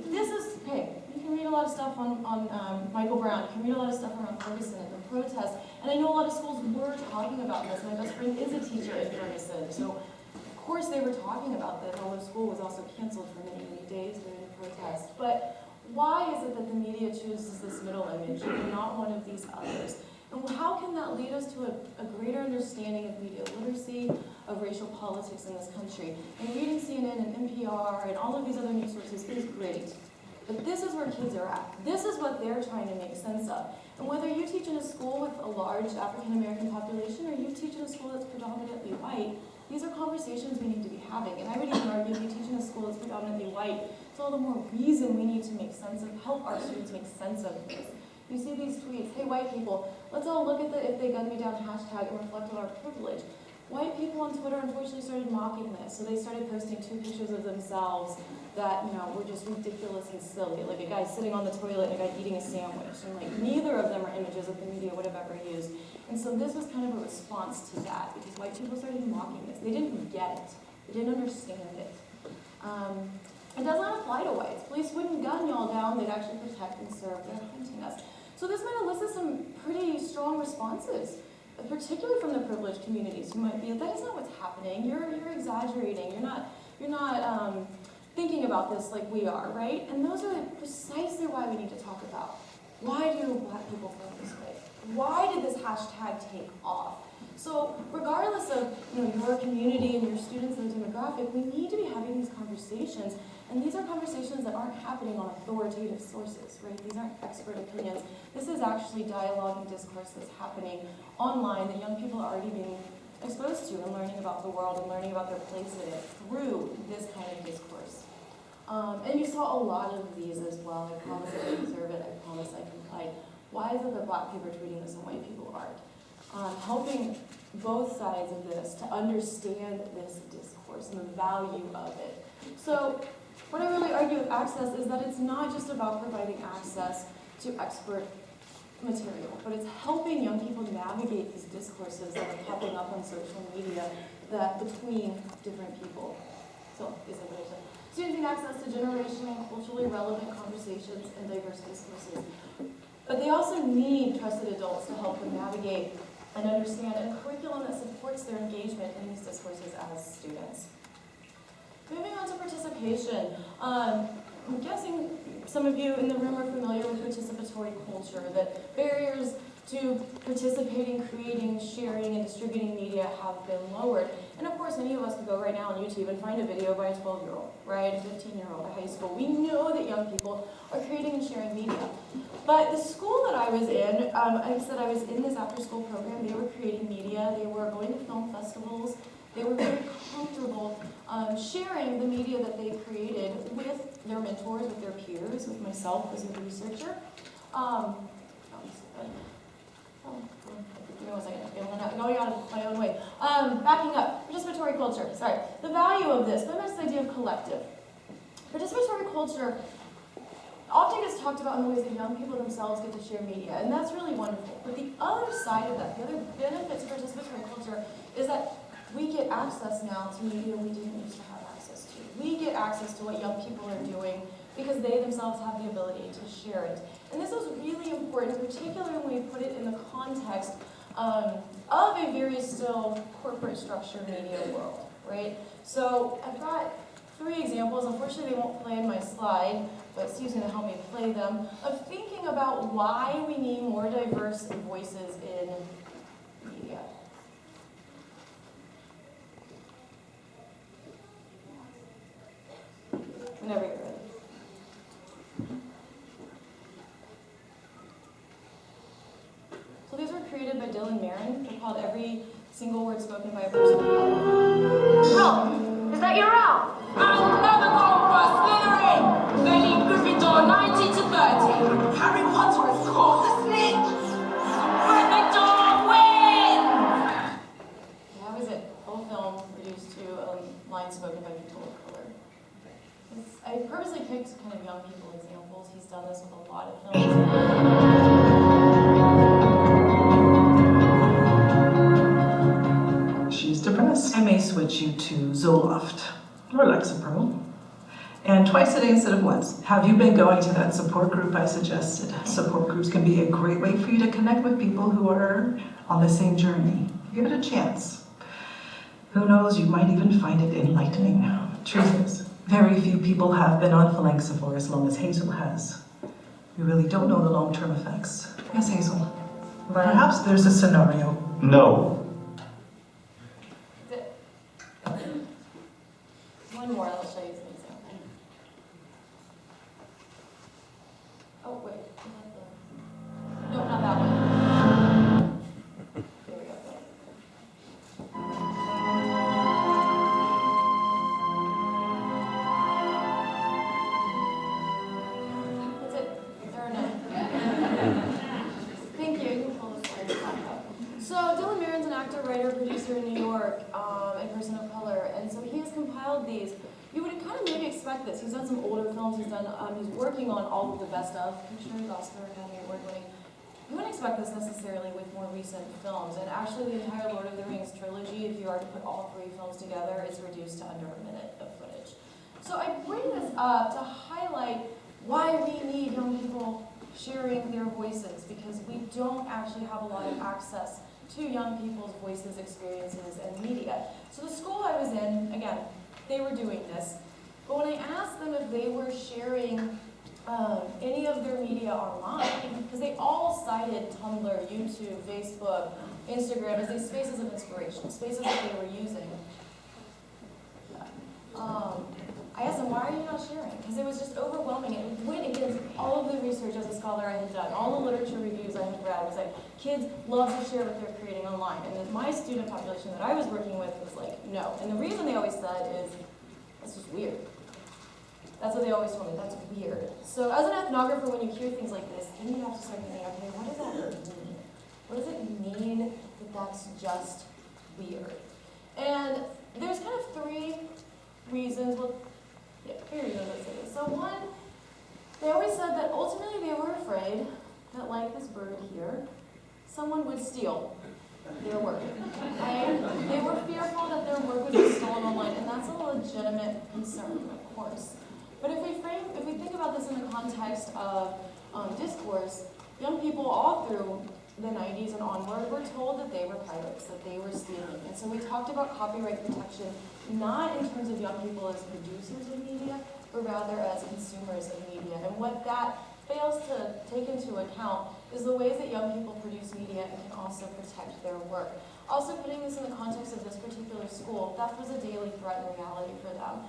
can read a lot of stuff on Michael Brown, you can read a lot of stuff around Ferguson and the protests, and I know a lot of schools were talking about this. My best friend is a teacher in Ferguson, so of course they were talking about this, although school was also canceled for many, many days during the protest. But why is it that the media chooses this middle image and not one of these others? And how can that lead us to a greater understanding of media literacy, of racial politics in this country? And reading CNN and NPR and all of these other news sources is great. But this is where kids are at. This is what they're trying to make sense of. And whether you teach in a school with a large African-American population or you teach in a school that's predominantly white, these are conversations we need to be having. And I would even argue if you teach in a school that's predominantly white, it's all the more reason we need to make sense of, help our students make sense of this. You see these tweets, hey white people, let's all look at the if they gun me down hashtag and reflect on our privilege. white people on Twitter unfortunately started mocking this. So they started posting 2 pictures of themselves that, were just ridiculous and silly. Like a guy sitting on the toilet and a guy eating a sandwich. And like neither of them are images that the media would have ever used. And so this was kind of a response to that because white people started mocking this. They didn't get it. They didn't understand it. It does not apply to whites. Police wouldn't gun y'all down. They'd actually protect and serve. They're hunting us. So this might elicit some pretty strong responses, particularly from the privileged communities who might be, that is not what's happening. You're exaggerating. You're not thinking about this like we are, right? And those are precisely why we need to talk about. Why do Black people feel this way? Why did this hashtag take off? So regardless of your community and your students and the demographic, we need to be having these conversations. And these are conversations that aren't happening on authoritative sources, right? These aren't expert opinions. This is actually dialogue and discourse that's happening online that young people are already being exposed to and learning about the world and learning about their place in it through this kind of discourse. And you saw a lot of these as well. I promise I can observe it. I promise I can hide. Why is it that Black people are tweeting this and white people aren't? Helping both sides of this to understand this discourse and the value of it. So what I really argue with access is that it's not just about providing access to expert material, but it's helping young people navigate these discourses that are popping up on social media that between different people. So is it what I said? Students need access to generational and culturally relevant conversations and diverse discourses. But they also need trusted adults to help them navigate and understand a curriculum that supports their engagement in these discourses as students. Moving on to participation. I'm guessing some of you in the room are familiar with participatory culture, that barriers to participating, creating, sharing, and distributing media have been lowered. And of course, any of us could go right now on YouTube and find a video by a 12-year-old, right, a 15-year-old, a high school. We know that young people are creating and sharing media. But the school that I was in, I said I was in this after-school program. They were creating media. They were going to film festivals. They were very comfortable sharing the media that they created with their mentors, with their peers, with myself as a researcher. Give me 1 second. Okay, I'm going out of my own way. Backing up, participatory culture. Sorry. The value of this, going back to this idea of collective. Participatory culture often gets talked about in the ways that young people themselves get to share media, and that's really wonderful. But the other side of that, the other benefit to participatory culture is that we get access now to media we didn't used to have access to. We get access to what young people are doing because they themselves have the ability to share it. And this is really important, particularly when we put it in the context of a very still corporate structured media world, right? So I've got 3 examples. Unfortunately, they won't play in my slide, but Steve's going to help me play them, of thinking about why we need more diverse voices in media. Whenever you're ready. So these were created by Dylan Marin. They're called Every Single Word Spoken by a Person of Color. Oh, is that your route? I'm never going for Slytherin! Benny Gryffindor 90 to 30. Harry Potter is called the snitch! Gryffindor wins! That was it. Whole film reduced to lines spoken by people of color. I purposely picked kind of young people examples. He's done this with a lot of films. She's depressed. I may switch you to Zoloft or Lexapro. And twice a day instead of once. Have you been going to that support group I suggested? Support groups can be a great way for you to connect with people who are on the same journey. Give it a chance. Who knows, you might even find it enlightening. Truth is, very few people have been on Phalanxa for as long as Hazel has. We really don't know the long-term effects. Yes, Hazel? Perhaps there's a scenario. No. One more, I'll show you some examples. Oh, wait. No, not that one. There we go. That's it. There are none. Thank you. You can pull this slide back up. So Dylan Marin's an writer, producer in New York, and person of color, and so he has compiled these. You would kind of maybe expect this. He's done some older films. He's working on all of the best of pictures, Oscar, Academy Award winning. You wouldn't expect this necessarily with more recent films, and actually the entire Lord of the Rings trilogy, if you are to put all 3 films together, is reduced to under a minute of footage. So I bring this up to highlight why we need young people sharing their voices, because we don't actually have a lot of access to young people's voices, experiences, and media. So the school I was in, again, they were doing this, but when I asked them if they were sharing any of their media online, because they all cited Tumblr, YouTube, Facebook, Instagram as these spaces of inspiration, spaces that they were using. I asked them, why are you not sharing? Because it was just overwhelming. It went against all of the research as a scholar I had done, all the literature reviews I had read. It was like, kids love to share what they're creating online. And then my student population that I was working with was like, no. And the reason they always said is, that's just weird. That's what they always told me, that's weird. So as an ethnographer, when you hear things like this, then you have to start thinking, okay, what does that mean? What does it mean that that's just weird? And there's kind of 3 reasons, well, yeah, 3 reasons that say this. So one, they always said that ultimately they were afraid that, like this bird here, someone would steal their work. And they were fearful that their work would be stolen online, and that's a legitimate concern, of course. But if we think about this in the context of discourse, young people all through the 90s and onward were told that they were pirates, that they were stealing. And so we talked about copyright protection, not in terms of young people as producers of media, but rather as consumers of media. And what that fails to take into account is the ways that young people produce media and can also protect their work. Also putting this in the context of this particular school, theft was a daily threat and reality for them.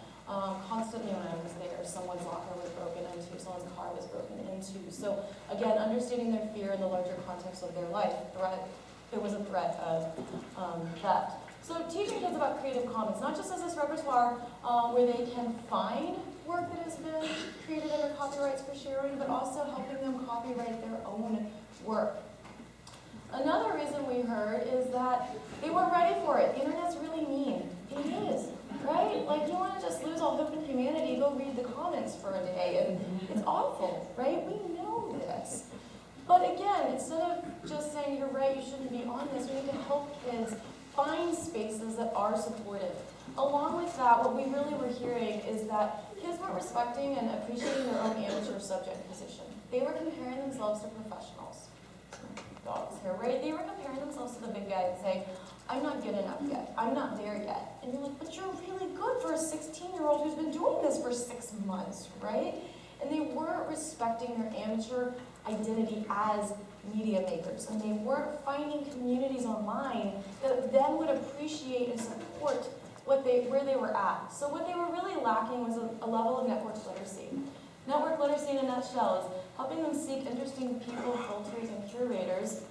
Constantly when I was there, someone's locker was broken into, someone's car was broken into. So again, understanding their fear in the larger context of their life, there was a threat of theft. So teaching kids about Creative Commons, not just as this repertoire where they can find work that has been created under copyrights for sharing, but also helping them copyright their own work. Another reason we heard is that they weren't ready for it. The internet's really mean. It is, right? Like, you want to just lose all hope in humanity, go read the comments for a day, and it's awful, right? We know this. But again, instead of just saying, you're right, you shouldn't be on this, we need to help kids find spaces that are supportive. Along with that, what we really were hearing is that kids weren't respecting and appreciating their own amateur subject position. They were comparing themselves to professionals. Dogs here, right? They were comparing themselves to the big guy and saying, I'm not good enough yet. I'm not there yet. And you're like, but you're really good for a 16-year-old who's been doing this for 6 months, right? And they weren't respecting their amateur identity as media makers. And they weren't finding communities online that then would appreciate and support where they were at. So what they were really lacking was a level of network literacy. Network literacy in a nutshell is helping them seek interesting people, filters, and curators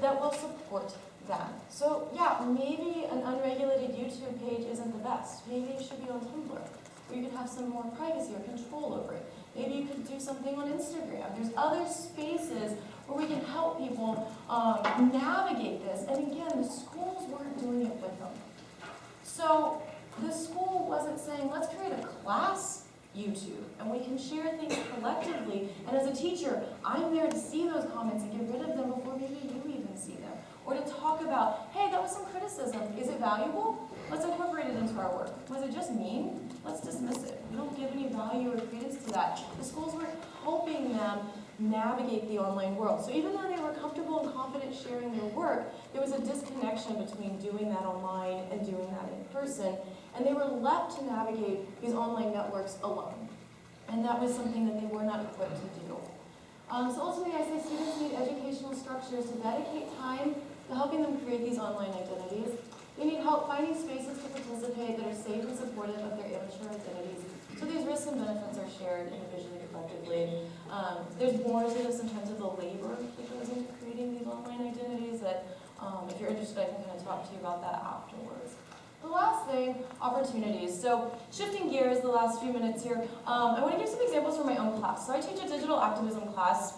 that will support them. So yeah, maybe an unregulated YouTube page isn't the best. Maybe it should be on Tumblr, where you could have some more privacy or control over it. Maybe you could do something on Instagram. There's other spaces where we can help people navigate this. And again, the schools weren't doing it with them. So the school wasn't saying, let's create a class YouTube, and we can share things collectively. And as a teacher, I'm there to see those comments and get rid of them before maybe you even see them. Or to talk about, hey, that was some criticism. Is it valuable? Let's incorporate it into our work. Was it just mean? Let's dismiss it. We don't give any value or credence to that. The schools weren't helping them navigate the online world. So even though they were comfortable and confident sharing their work, there was a disconnection between doing that online and doing that in person. And they were left to navigate these online networks alone. And that was something that they were not equipped to do. So ultimately, I say students need educational structures to dedicate time to helping them create these online identities. They need help finding spaces to participate that are safe and supportive of their amateur identities. So these risks and benefits are shared individually and collectively. There's more to this in terms of the labor that goes into creating these online identities that, if you're interested, I can kind of talk to you about that afterwards. The last thing, opportunities. So shifting gears the last few minutes here, I want to give some examples from my own class. So I teach a digital activism class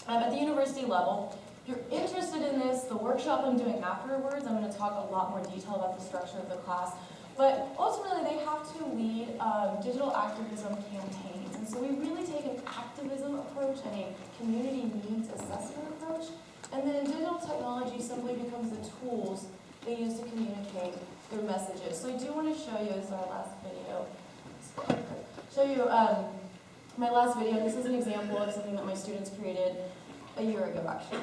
at the university level, If you're interested in this, the workshop I'm doing afterwards, I'm going to talk a lot more detail about the structure of the class. But ultimately, they have to lead digital activism campaigns. And so we really take an activism approach and a community needs assessment approach. And then digital technology simply becomes the tools they use to communicate their messages. So I do want to show you, this is our last video, show you my last video. This is an example of something that my students created a year ago, actually.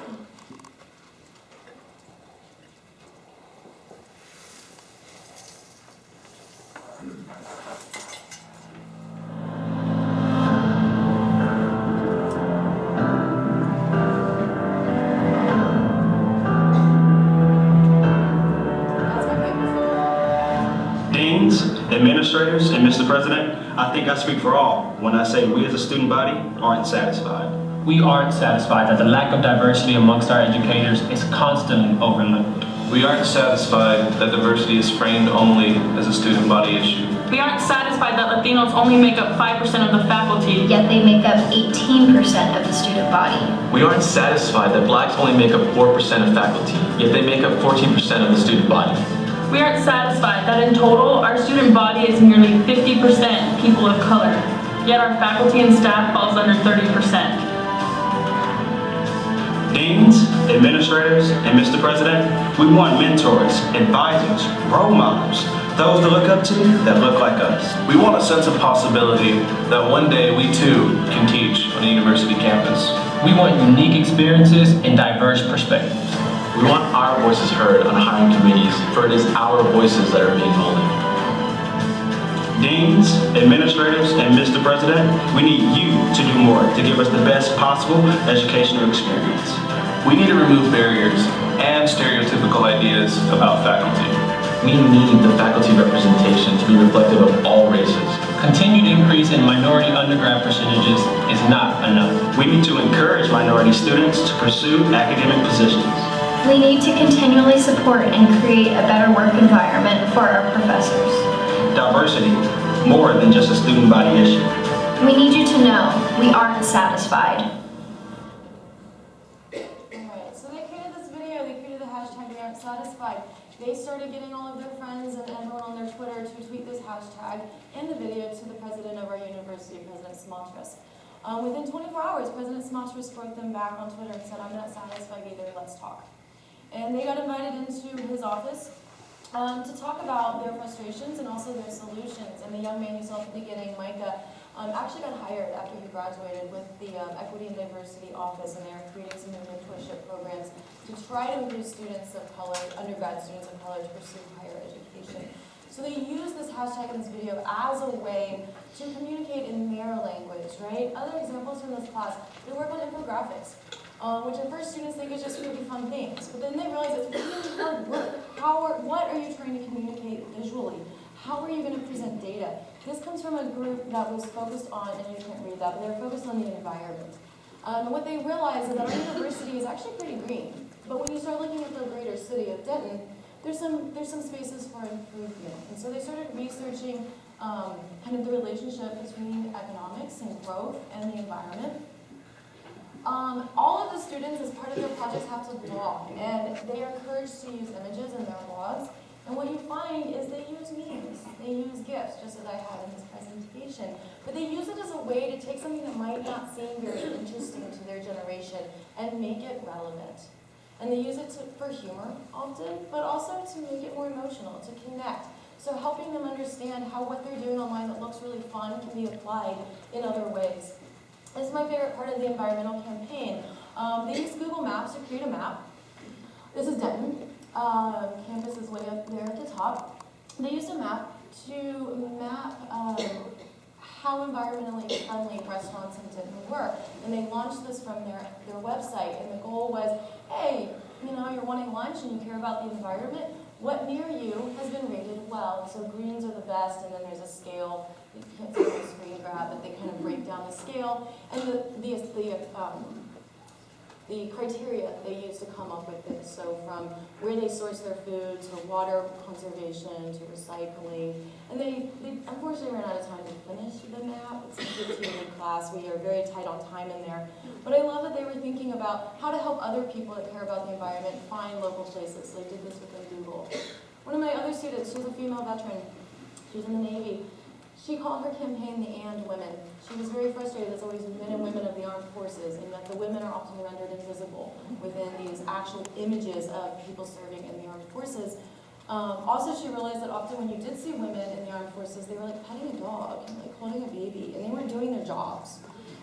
Deans, administrators, and Mr. President, I think I speak for all when I say we as a student body aren't satisfied. We aren't satisfied that the lack of diversity amongst our educators is constantly overlooked. We aren't satisfied that diversity is framed only as a student body issue. We aren't satisfied that Latinos only make up 5% of the faculty. Yet they make up 18% of the student body. We aren't satisfied that blacks only make up 4% of faculty, yet they make up 14% of the student body. We aren't satisfied that in total, our student body is nearly 50% people of color, yet our faculty and staff falls under 30%. Deans, administrators, and Mr. President, we want mentors, advisors, role models, those to look up to that look like us. We want a sense of possibility that one day we too can teach on a university campus. We want unique experiences and diverse perspectives. We want our voices heard on hiring committees, for it is our voices that are being molded. Deans, administrators, and Mr. President, we need you to do more to give us the best possible educational experience. We need to remove barriers and stereotypical ideas about faculty. We need the faculty representation to be reflective of all races. Continued increase in minority undergrad percentages is not enough. We need to encourage minority students to pursue academic positions. We need to continually support and create a better work environment for our professors. Diversity, more than just a student body issue. We need you to know we aren't satisfied. Alright, so they created this video, they created the hashtag We Aren't Satisfied. They started getting all of their friends and everyone on their Twitter to tweet this hashtag and the video to the president of our university, President Smatras. Within 24 hours, President Smatras wrote them back on Twitter and said, "I'm not satisfied either, let's talk." And they got invited into his office to talk about their frustrations and also their solutions. And the young man you saw at the beginning, Micah, actually got hired after he graduated with the Equity and Diversity Office, and they're creating some new mentorship programs to try to encourage students of color, undergrad students of color, to pursue higher education. So they use this hashtag in this video as a way to communicate in their language, right? Other examples from this class, they work on infographics. Which at first students think is just really fun things, but then they realize it's really hard work. What are you trying to communicate visually? How are you going to present data? This comes from a group that was focused on, and you can't read that, but they're focused on the environment. And what they realized is that our university is actually pretty green, but when you start looking at the greater city of Denton, there's some spaces for improvement. And so they started researching kind of the relationship between economics and growth and the environment. All of the students, as part of their projects, have to blog, and they are encouraged to use images in their blogs. And what you find is they use memes, they use GIFs, just as I had in this presentation. But they use it as a way to take something that might not seem very interesting to their generation and make it relevant. And they use it for humor often, but also to make it more emotional, to connect. So helping them understand how what they're doing online that looks really fun can be applied in other ways. This is my favorite part of the environmental campaign. They used Google Maps to create a map. This is Denton. Campus is way up there at the top. They used a map to map how environmentally friendly restaurants in Denton were. And they launched this from their website. And the goal was, hey, you're wanting lunch and you care about the environment. What near you has been rated well? So greens are the best, and then there's a scale. You can't see the screen grab, but they kind of break down the scale. And the criteria they use to come up with this. So from where they source their food, to water conservation, to recycling. And they unfortunately ran out of time to finish the map. It's a 15-week class. We are very tight on time in there. But I love that they were thinking about how to help other people that care about the environment find local places. So they did this within Google. One of my other students, she's a female veteran. She was in the Navy. She called her campaign the "and women." She was very frustrated there's always men and women of the armed forces, and that the women are often rendered invisible within these actual images of people serving in the armed forces. Also, she realized that often when you did see women in the armed forces, they were like petting a dog and like holding a baby, and they weren't doing their jobs.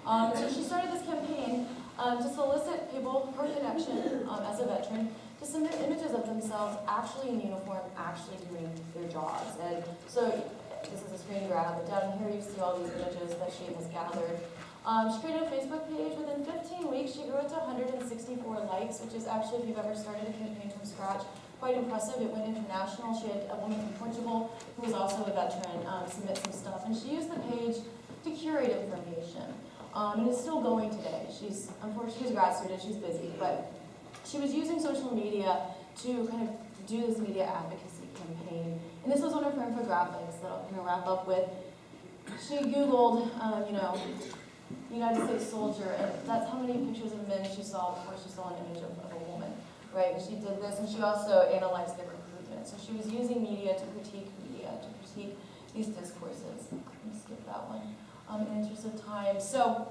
So she started this campaign to solicit people, her connection as a veteran, to submit images of themselves actually in uniform, actually doing their jobs. And so this is a screen grab, but down here you see all these images that she has gathered. She created a Facebook page. Within 15 weeks, she grew it to 164 likes, which is actually, if you've ever started a campaign from scratch, quite impressive. It went international. She had a woman from Portugal who was also a veteran submit some stuff, and she used the page to curate information. And it's still going today. Unfortunately, she's a grad student, she's busy, but she was using social media to kind of do this media advocacy campaign. And this was one of her infographics that I'll kind of wrap up with. She Googled, United States soldier, and that's how many pictures of men she saw before she saw an image of a woman, right? And she did this, and she also analyzed the recruitment. So she was using media, to critique these discourses. Let me skip that one in the interest of time. So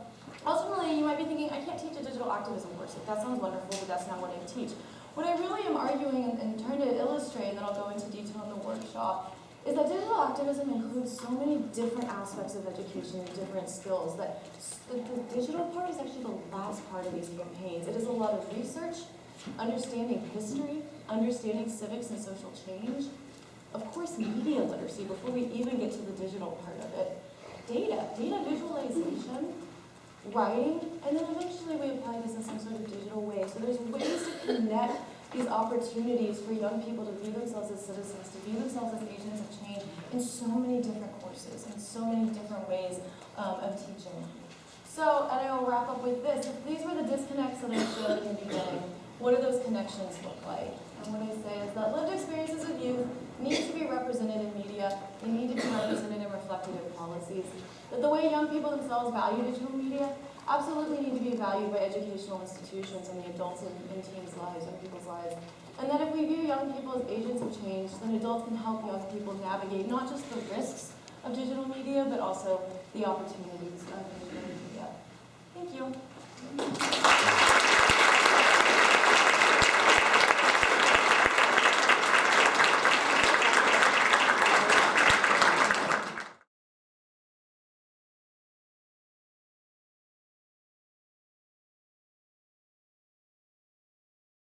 ultimately, you might be thinking, I can't teach a digital activism course. Like, that sounds wonderful, but that's not what I teach. What I really am arguing and trying to illustrate, and that I'll go into detail in the workshop, is that digital activism includes so many different aspects of education and different skills that the digital part is actually the last part of these campaigns. It is a lot of research, understanding history, understanding civics and social change, of course media literacy before we even get to the digital part of it, data visualization, writing, and then eventually we apply this in some sort of digital way. So there's ways to connect these opportunities for young people to view themselves as citizens, to view themselves as agents of change in so many different courses, in so many different ways of teaching. So, and I will wrap up with this. If these were the disconnects that I showed in the beginning, what do those connections look like? And what I say is that lived experiences of youth need to be represented in media, they need to be represented in reflected in policies, that the way young people themselves value digital media absolutely need to be valued by educational institutions and the adults in teens' lives and people's lives. And that if we view young people as agents of change, then adults can help young people navigate not just the risks of digital media, but also the opportunities of digital media. Thank you.